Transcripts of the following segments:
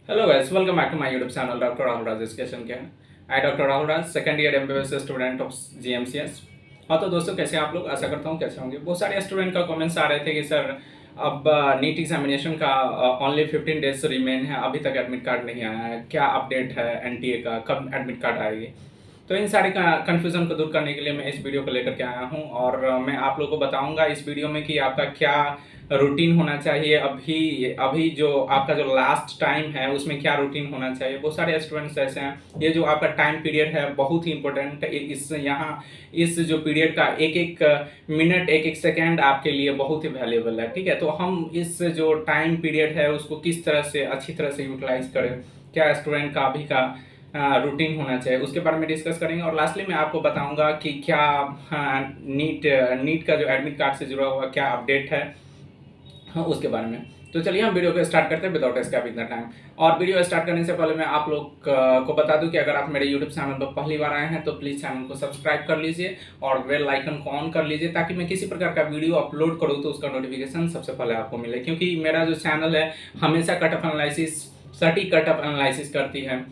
Hello guys, welcome back to my YouTube channel Dr. Rahul Raj Education के I Dr. Rahul Raj second year MBBS student of GMCS। हाँ तो दोस्तों कैसे आप लोग, आशा करता हूँ कैसे होंगे। बहुत सारे स्टूडेंट का कमेंट्स आ रहे थे कि सर अब नीट एग्जामिनेशन का ओनली 15 डेज रिमेन है, अभी तक एडमिट कार्ड नहीं आया है, क्या अपडेट है NTA का, कब एडमिट कार्ड आएगी। तो इन सारे कन्फ्यूज़न को दूर करने के लिए मैं इस वीडियो को लेकर के आया हूँ और मैं आप लोगों को बताऊंगा इस वीडियो में कि आपका क्या रूटीन होना चाहिए। अभी अभी जो आपका जो लास्ट टाइम है उसमें क्या रूटीन होना चाहिए। बहुत सारे स्टूडेंट्स ऐसे हैं, ये जो आपका टाइम पीरियड है बहुत ही इंपॉर्टेंट है। इस यहाँ इस जो पीरियड का एक एक मिनट एक एक सेकेंड आपके लिए बहुत ही वैल्यूएबल है, ठीक है। तो हम इस जो टाइम पीरियड है उसको किस तरह से अच्छी तरह से यूटिलाइज करें, क्या स्टूडेंट का अभी का रूटीन होना चाहिए, उसके बारे में डिस्कस करेंगे। और लास्टली मैं आपको बताऊंगा कि क्या नीट का जो एडमिट कार्ड से जुड़ा हुआ क्या अपडेट है, हाँ उसके बारे में। तो चलिए हम वीडियो को स्टार्ट करते हैं विदाउट स्किपिंग द टाइम। और वीडियो स्टार्ट करने से पहले मैं आप लोग को बता दूं कि अगर आप मेरे यूट्यूब चैनल पर पहली बार आए हैं तो प्लीज़ चैनल को सब्सक्राइब कर लीजिए और बेल आइकन को ऑन कर लीजिए, ताकि मैं किसी प्रकार का वीडियो अपलोड करूँ तो उसका नोटिफिकेशन सबसे पहले आपको मिले। क्योंकि मेरा जो चैनल है हमेशा कट ऑफ एनालिसिस, सटीक कट ऑफ एनालिसिस करती है,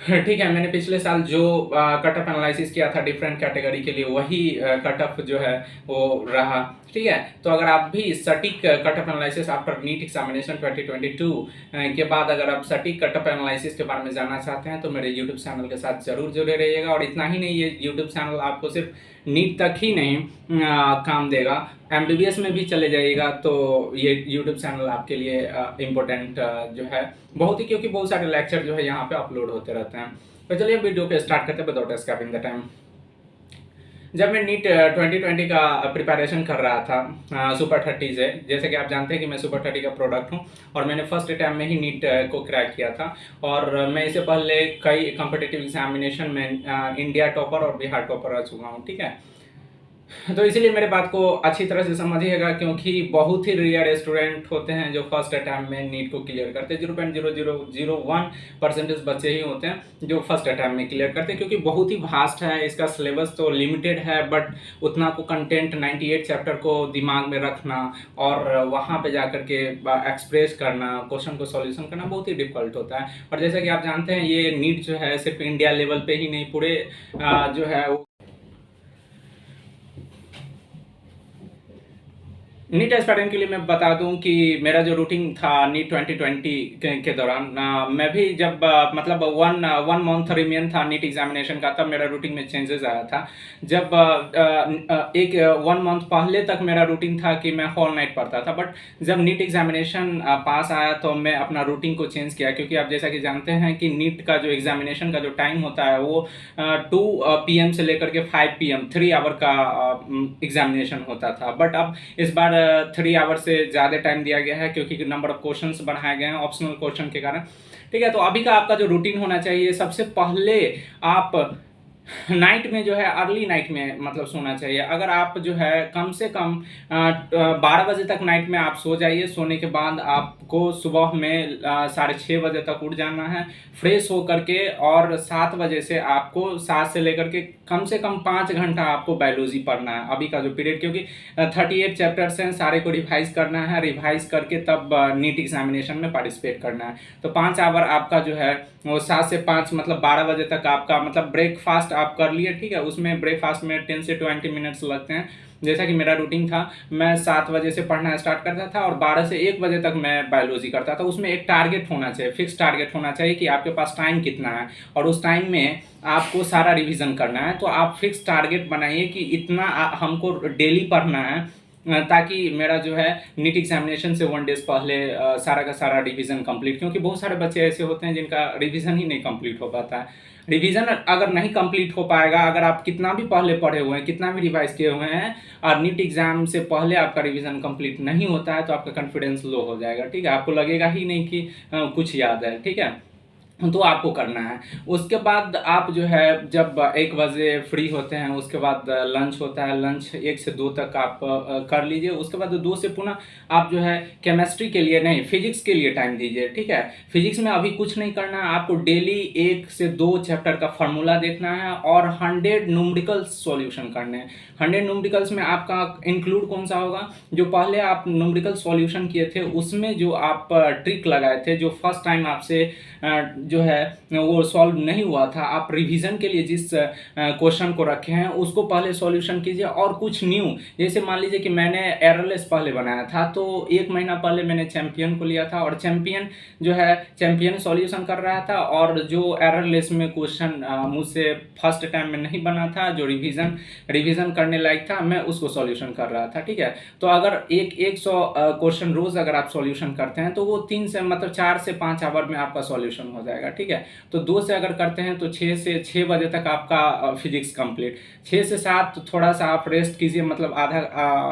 ठीक है। मैंने पिछले साल जो कट ऑफ एनालिसिस किया था डिफरेंट कैटेगरी के लिए, वही कट ऑफ जो है वो रहा, ठीक है। तो अगर आप भी सटीक cut off analysis after NEET examination 2022 के बाद अगर आप सटीक कट ऑफ एनालिसिस के बारे में जानना चाहते हैं तो मेरे यूट्यूब चैनल के साथ जरूर जुड़े रहिएगा। और इतना ही नहीं, ये यूट्यूब चैनल आपको सिर्फ नीट तक ही नहीं काम देगा, MBBS में भी चले जाइएगा तो ये यूट्यूब चैनल आपके लिए इम्पोर्टेंट जो है बहुत ही, क्योंकि बहुत सारे लेक्चर जो है यहाँ पे अपलोड होते रहते हैं। तो चलिए वीडियो को स्टार्ट करते हैं विदाउट स्किपिंग द टाइम। जब मैं नीट 2020 का प्रिपरेशन कर रहा था सुपर 30 से, जैसे कि आप जानते हैं कि मैं सुपर 30 का प्रोडक्ट हूं और मैंने फर्स्ट अटैम्प्ट में ही नीट को क्रैक किया था। और मैं इससे पहले कई कॉम्पिटिटिव एग्जामिनेशन में इंडिया टॉपर और बिहार टॉपर रह चुका हूं, ठीक है। तो इसीलिए मेरे बात को अच्छी तरह से समझिएगा, क्योंकि बहुत ही रेयर स्टूडेंट होते हैं जो फर्स्ट अटैम्प्ट में नीट को क्लियर करते हैं। 0.0001% बच्चे ही होते हैं जो फर्स्ट अटैम्प्ट में क्लियर करते हैं, क्योंकि बहुत ही वास्ट है इसका सिलेबस, तो लिमिटेड है, बट उतना को कंटेंट 98 चैप्टर को दिमाग में रखना और वहाँ पे जाकर के एक्सप्रेस करना, क्वेश्चन को सॉल्यूशन करना बहुत ही डिफिकल्ट होता है। और जैसा कि आप जानते हैं ये नीट जो है सिर्फ इंडिया लेवल पे ही नहीं, पूरे जो है नीट एस्पायरेंट के लिए मैं बता दूं कि मेरा जो रूटीन था नीट 2020 के दौरान, मैं भी जब मतलब वन मंथ रिमेन था नीट एग्जामिनेशन का, तब मेरा रूटीन में चेंजेस आया था। जब एक 1 मंथ पहले तक मेरा रूटीन था कि मैं होल नाइट पढ़ता था, बट जब नीट एग्जामिनेशन पास आया तो मैं अपना रूटीन को चेंज किया। क्योंकि आप जैसा कि जानते हैं कि नीट का जो एग्जामिनेशन का जो टाइम होता है वो 2 PM से लेकर के 5 PM 3 आवर का एग्जामिनेशन होता था। बट अब इस बार 3 आवर से ज़्यादा टाइम दिया गया है, क्योंकि नंबर ऑफ क्वेश्चंस बढ़ाए गए हैं ऑप्शनल क्वेश्चन के कारण, ठीक है। तो अभी का आपका जो रूटीन होना चाहिए, सबसे पहले आप नाइट में जो है अर्ली नाइट में मतलब सोना चाहिए। अगर आप जो है कम से कम 12 बजे तक नाइट में आप सो जाइए। सोने के बाद आपको सुबह में 6:30 बजे तक उठ जाना है फ्रेश हो करके, और 7 बजे से आपको 7 से लेकर के कम से कम 5 घंटा आपको बायोलॉजी पढ़ना है अभी का जो पीरियड, क्योंकि 38 चैप्टर्स हैं, सारे को रिवाइज करना है, रिवाइज करके तब नीट एग्जामिनेशन में पार्टिसिपेट करना है। तो 5 आवर आपका जो है वो 7 से 5 मतलब 12 बजे तक आपका मतलब ब्रेकफास्ट आप कर लिए, ठीक है। उसमें ब्रेकफास्ट में 10 से 20 मिनट्स लगते हैं। जैसा कि मेरा रूटीन था, मैं 7 बजे से पढ़ना स्टार्ट करता था और 12 से 1 बजे तक मैं बायोलॉजी करता था। उसमें एक टारगेट होना चाहिए, फिक्स टारगेट होना चाहिए कि आपके पास टाइम कितना है और उस टाइम में आपको सारा रिवीजन करना है। तो आप फिक्स टारगेट बनाइए कि इतना हमको डेली पढ़ना है, ताकि मेरा जो है नीट एग्जामिनेशन से 1 डेज पहले सारा का सारा रिवीजन कंप्लीट, क्योंकि बहुत सारे बच्चे ऐसे होते हैं जिनका रिवीजन ही नहीं कंप्लीट हो पाता है। रिवीजन अगर नहीं कंप्लीट हो पाएगा, अगर आप कितना भी पहले पढ़े हुए हैं, कितना भी रिवाइज किए हुए हैं, और नीट एग्जाम से पहले आपका रिवीजन कंप्लीट नहीं होता है, तो आपका कॉन्फिडेंस लो हो जाएगा, ठीक है। आपको लगेगा ही नहीं कि कुछ याद है, ठीक है। तो आपको करना है। उसके बाद आप जो है जब 1 बजे फ्री होते हैं, उसके बाद लंच होता है, लंच 1 से 2 तक आप कर लीजिए। उसके बाद 2 से पुनः आप जो है केमिस्ट्री के लिए नहीं, फिजिक्स के लिए टाइम दीजिए, ठीक है। फिजिक्स में अभी कुछ नहीं करना है, आपको डेली 1 से 2 चैप्टर का फार्मूला देखना है और 100 न्यूमेरिकल्स सॉल्यूशन करने हैं। 100 न्यूमेरिकल्स में आपका इंक्लूड कौन सा होगा, जो पहले आप न्यूमेरिकल सॉल्यूशन किए थे उसमें जो आप ट्रिक लगाए थे, जो फर्स्ट टाइम आपसे जो है वो सॉल्व नहीं हुआ था, आप रिवीजन के लिए जिस क्वेश्चन को रखे हैं उसको पहले सॉल्यूशन कीजिए। और कुछ न्यू, जैसे मान लीजिए कि मैंने एररलेस पहले बनाया था, तो 1 महीना पहले मैंने चैंपियन को लिया था और चैंपियन जो है चैंपियन सॉल्यूशन कर रहा था, और जो एररलेस में क्वेश्चन मुझसे फर्स्ट टाइम में नहीं बना था, जो रिवीजन करने लायक था, मैं उसको सॉल्यूशन कर रहा था, ठीक है। तो अगर 100 क्वेश्चन रोज अगर आप सॉल्यूशन करते हैं तो वो 3 से मतलब 4 से 5 आवर में आपका सॉल्यूशन हो जाएगा, ठीक है। तो 2 से अगर करते हैं तो 6 से 6 बजे तक आपका फिजिक्स कंप्लीट। 6 से 7 थोड़ा सा आप रेस्ट कीजिए, मतलब आधा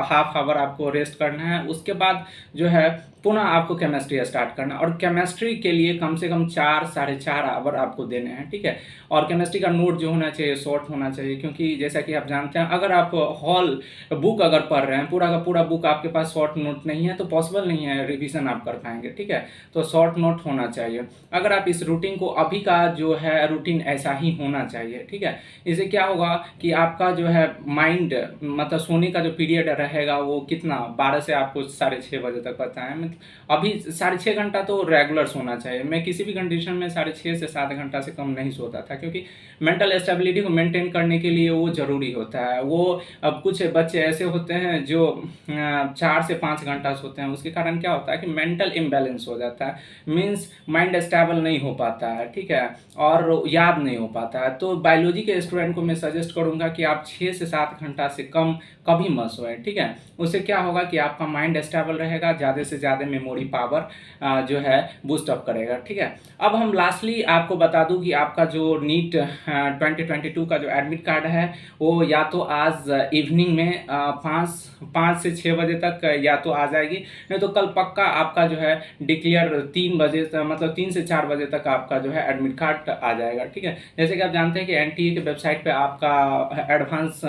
हाफ आवर आपको रेस्ट करना है। उसके बाद जो है पुनः आपको केमिस्ट्री स्टार्ट करना, और केमिस्ट्री के लिए कम से कम 4 साढ़े 4 आवर आपको देने हैं, ठीक है। और केमिस्ट्री का नोट जो होना चाहिए शॉर्ट होना चाहिए, क्योंकि जैसा कि आप जानते हैं अगर आप हॉल बुक अगर पढ़ रहे हैं, पूरा का पूरा बुक आपके पास शॉर्ट नोट नहीं है तो पॉसिबल नहीं है रिवीजन आप कर पाएंगे, ठीक है। तो शॉर्ट नोट होना चाहिए। अगर आप इस रूटीन को, अभी का जो है रूटीन ऐसा ही होना चाहिए, ठीक है। इससे क्या होगा कि आपका जो है माइंड, मतलब सोने का जो पीरियड रहेगा वो कितना 12 से आपको 6:30 बजे तक पता है, अभी 6.5 घंटा तो रेगुलर सोना चाहिए। मैं किसी भी कंडीशन में 6.5 से 7 घंटा से कम नहीं सोता था, क्योंकि मेंटल स्टेबिलिटी को मेंटेन करने के लिए वो ज़रूरी होता है। वो अब कुछ बच्चे ऐसे होते हैं जो 4 से 5 घंटा सोते हैं, उसके कारण क्या होता है कि मेंटल इम्बैलेंस हो जाता है, मीन्स माइंड स्टेबल नहीं हो पाता है, ठीक है, और याद नहीं हो पाता है। तो बायोलॉजी के स्टूडेंट को मैं सजेस्ट करूंगा कि आप 6 से 7 घंटा से कम कभी मत सोएं, ठीक है। उससे क्या होगा कि आपका माइंड स्टेबल रहेगा, ज़्यादा से ज़्यादा मेमोरी पावर जो है बूस्ट अप करेगा, ठीक है। अब हम लास्टली आपको बता दूं कि आपका जो नीट 2022 का जो एडमिट कार्ड है वो या तो आज इवनिंग में 5 से 6 बजे तक या तो आ जाएगी, नहीं तो कल पक्का आपका जो है डिक्लेयर 3 बजे मतलब 3 से 4 बजे तक आपका जो है एडमिट कार्ड आ जाएगा, ठीक है। जैसे कि आप जानते हैं कि एनटीए के वेबसाइट पे आपका एडवांस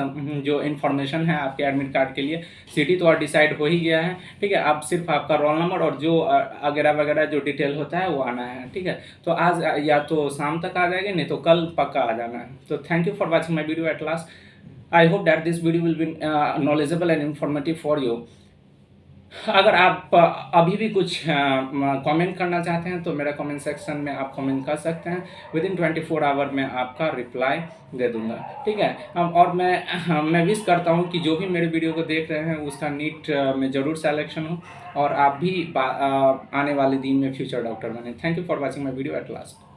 जो इन्फॉर्मेशन है आपके एडमिट कार्ड के लिए, सिटी तो और डिसाइड हो ही गया है, ठीक है। अब सिर्फ आपका रोल नंबर और जो वगैरह वगैरह जो डिटेल होता है वो आना है, ठीक है। तो आज या तो शाम तक आ जाएगी, नहीं तो कल पक्का आ जाना है। तो thank you for watching my video at last. I hope that this video will be knowledgeable and informative for you. अगर आप अभी भी कुछ कमेंट करना चाहते हैं तो मेरा कमेंट सेक्शन में आप कमेंट कर सकते हैं। विदिन 24 आवर में आपका रिप्लाई दे दूंगा, ठीक है। और मैं विश करता हूं कि जो भी मेरे वीडियो को देख रहे हैं उसका नीट में ज़रूर सिलेक्शन हो और आप भी आने वाले दिन में फ्यूचर डॉक्टर बने। Thank you for watching my video at last.